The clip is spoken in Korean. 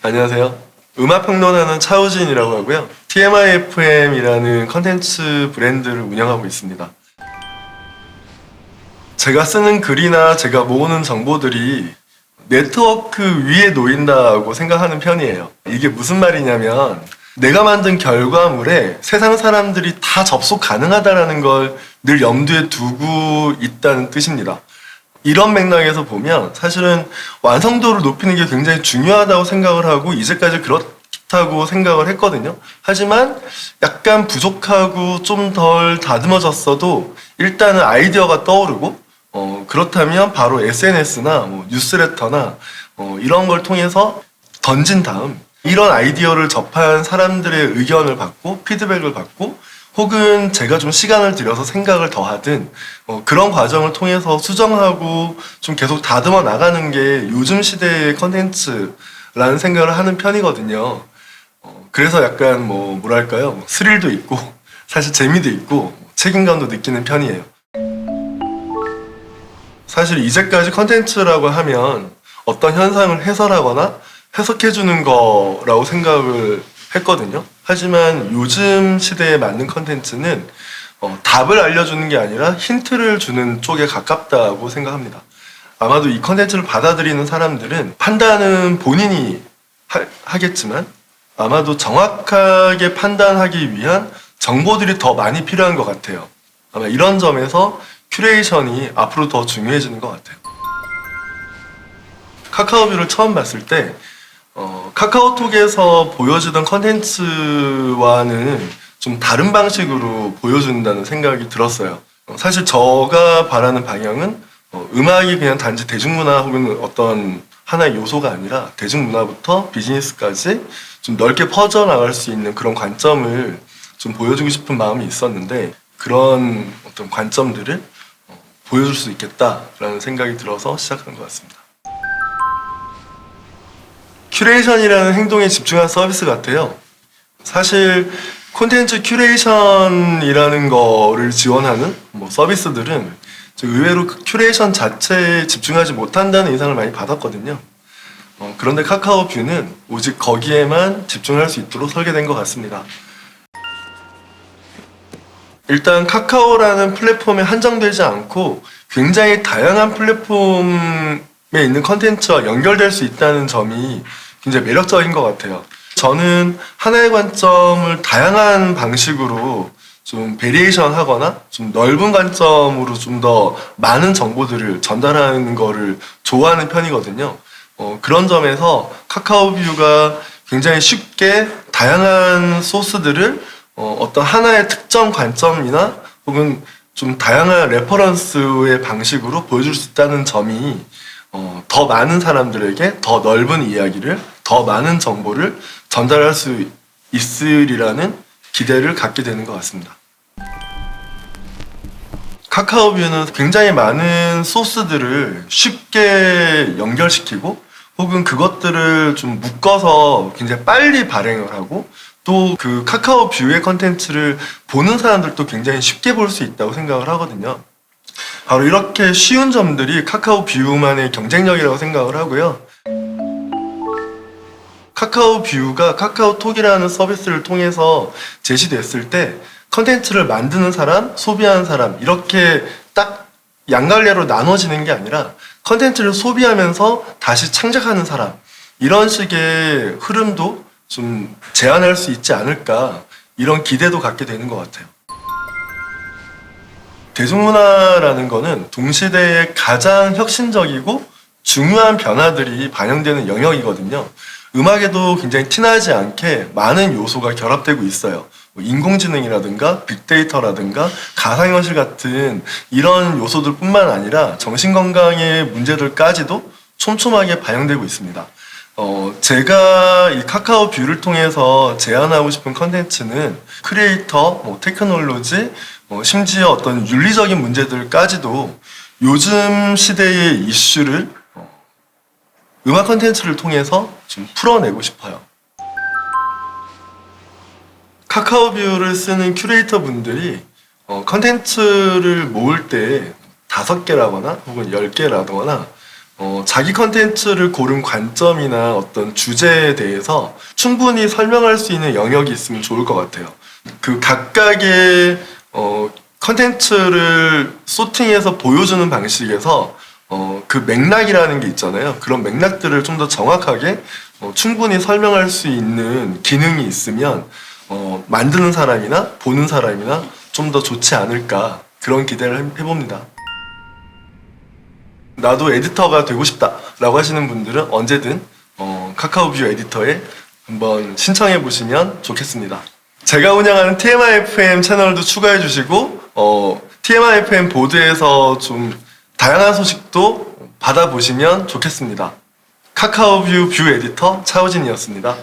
안녕하세요. 음악평론하는 차우진이라고 하고요. TMIFM이라는 컨텐츠 브랜드를 운영하고 있습니다. 제가 쓰는 글이나 제가 모으는 정보들이 네트워크 위에 놓인다고 생각하는 편이에요. 이게 무슨 말이냐면 내가 만든 결과물에 세상 사람들이 다 접속 가능하다는 걸 늘 염두에 두고 있다는 뜻입니다. 이런 맥락에서 보면 사실은 완성도를 높이는 게 굉장히 중요하다고 생각을 하고 이제까지 그렇다고 생각을 했거든요. 하지만 약간 부족하고 좀 덜 다듬어졌어도 일단은 아이디어가 떠오르고 그렇다면 바로 SNS나 뭐 뉴스레터나 이런 걸 통해서 던진 다음 이런 아이디어를 접한 사람들의 의견을 받고 피드백을 받고 혹은 제가 좀 시간을 들여서 생각을 더 하든 그런 과정을 통해서 수정하고 좀 계속 다듬어 나가는 게 요즘 시대의 컨텐츠라는 생각을 하는 편이거든요. 그래서 약간 뭐랄까요? 스릴도 있고 사실 재미도 있고 책임감도 느끼는 편이에요. 사실 이제까지 컨텐츠라고 하면 어떤 현상을 해설하거나 해석해주는 거라고 생각을 했거든요. 하지만 요즘 시대에 맞는 컨텐츠는 답을 알려주는 게 아니라 힌트를 주는 쪽에 가깝다고 생각합니다. 아마도 이 컨텐츠를 받아들이는 사람들은 판단은 본인이 하겠지만 아마도 정확하게 판단하기 위한 정보들이 더 많이 필요한 것 같아요. 아마 이런 점에서 큐레이션이 앞으로 더 중요해지는 것 같아요. 카카오뷰를 처음 봤을 때 카카오톡에서 보여주던 컨텐츠와는 좀 다른 방식으로 보여준다는 생각이 들었어요. 사실 제가 바라는 방향은 음악이 그냥 단지 대중문화 혹은 어떤 하나의 요소가 아니라 대중문화부터 비즈니스까지 좀 넓게 퍼져나갈 수 있는 그런 관점을 좀 보여주고 싶은 마음이 있었는데 그런 어떤 관점들을 보여줄 수 있겠다라는 생각이 들어서 시작한 것 같습니다. 큐레이션이라는 행동에 집중한 서비스 같아요. 사실 콘텐츠 큐레이션이라는 거를 지원하는 서비스들은 의외로 큐레이션 자체에 집중하지 못한다는 인상을 많이 받았거든요. 그런데 카카오뷰는 오직 거기에만 집중할 수 있도록 설계된 것 같습니다. 일단 카카오라는 플랫폼에 한정되지 않고 굉장히 다양한 플랫폼에 있는 컨텐츠와 연결될 수 있다는 점이 굉장히 매력적인 것 같아요. 저는 하나의 관점을 다양한 방식으로 좀 베리에이션 하거나 좀 넓은 관점으로 좀 더 많은 정보들을 전달하는 거를 좋아하는 편이거든요. 그런 점에서 카카오뷰가 굉장히 쉽게 다양한 소스들을 어떤 하나의 특정 관점이나 혹은 좀 다양한 레퍼런스의 방식으로 보여줄 수 있다는 점이 더 많은 사람들에게 더 넓은 이야기를, 더 많은 정보를 전달할 수 있으리라는 기대를 갖게 되는 것 같습니다. 카카오뷰는 굉장히 많은 소스들을 쉽게 연결시키고 혹은 그것들을 좀 묶어서 굉장히 빨리 발행을 하고 또 그 카카오뷰의 컨텐츠를 보는 사람들도 굉장히 쉽게 볼 수 있다고 생각을 하거든요. 바로 이렇게 쉬운 점들이 카카오뷰만의 경쟁력이라고 생각을 하고요. 카카오뷰가 카카오톡이라는 서비스를 통해서 제시됐을 때 컨텐츠를 만드는 사람, 소비하는 사람 이렇게 딱 양갈래로 나눠지는 게 아니라 컨텐츠를 소비하면서 다시 창작하는 사람 이런 식의 흐름도 좀 제한할 수 있지 않을까 이런 기대도 갖게 되는 것 같아요. 대중문화라는 거는 동시대의 가장 혁신적이고 중요한 변화들이 반영되는 영역이거든요. 음악에도 굉장히 티나지 않게 많은 요소가 결합되고 있어요. 인공지능이라든가 빅데이터라든가 가상현실 같은 이런 요소들 뿐만 아니라 정신건강의 문제들까지도 촘촘하게 반영되고 있습니다. 제가 이 카카오뷰를 통해서 제안하고 싶은 컨텐츠는 크리에이터, 테크놀로지, 심지어 어떤 윤리적인 문제들까지도 요즘 시대의 이슈를 음악 컨텐츠를 통해서 좀 풀어내고 싶어요. 카카오뷰를 쓰는 큐레이터 분들이 컨텐츠를 모을 때 5개라거나 혹은 10개라거나 자기 컨텐츠를 고른 관점이나 어떤 주제에 대해서 충분히 설명할 수 있는 영역이 있으면 좋을 것 같아요. 그 각각의 컨텐츠를 소팅해서 보여주는 방식에서 그 맥락이라는 게 있잖아요. 그런 맥락들을 좀 더 정확하게 충분히 설명할 수 있는 기능이 있으면 만드는 사람이나 보는 사람이나 좀 더 좋지 않을까 그런 기대를 해봅니다. 나도 에디터가 되고 싶다 라고 하시는 분들은 언제든 카카오뷰 에디터에 한번 신청해 보시면 좋겠습니다. 제가 운영하는 TMIFM 채널도 추가해 주시고 TMIFM 보드에서 좀 다양한 소식도 받아보시면 좋겠습니다. 카카오뷰 뷰 에디터 차우진이었습니다.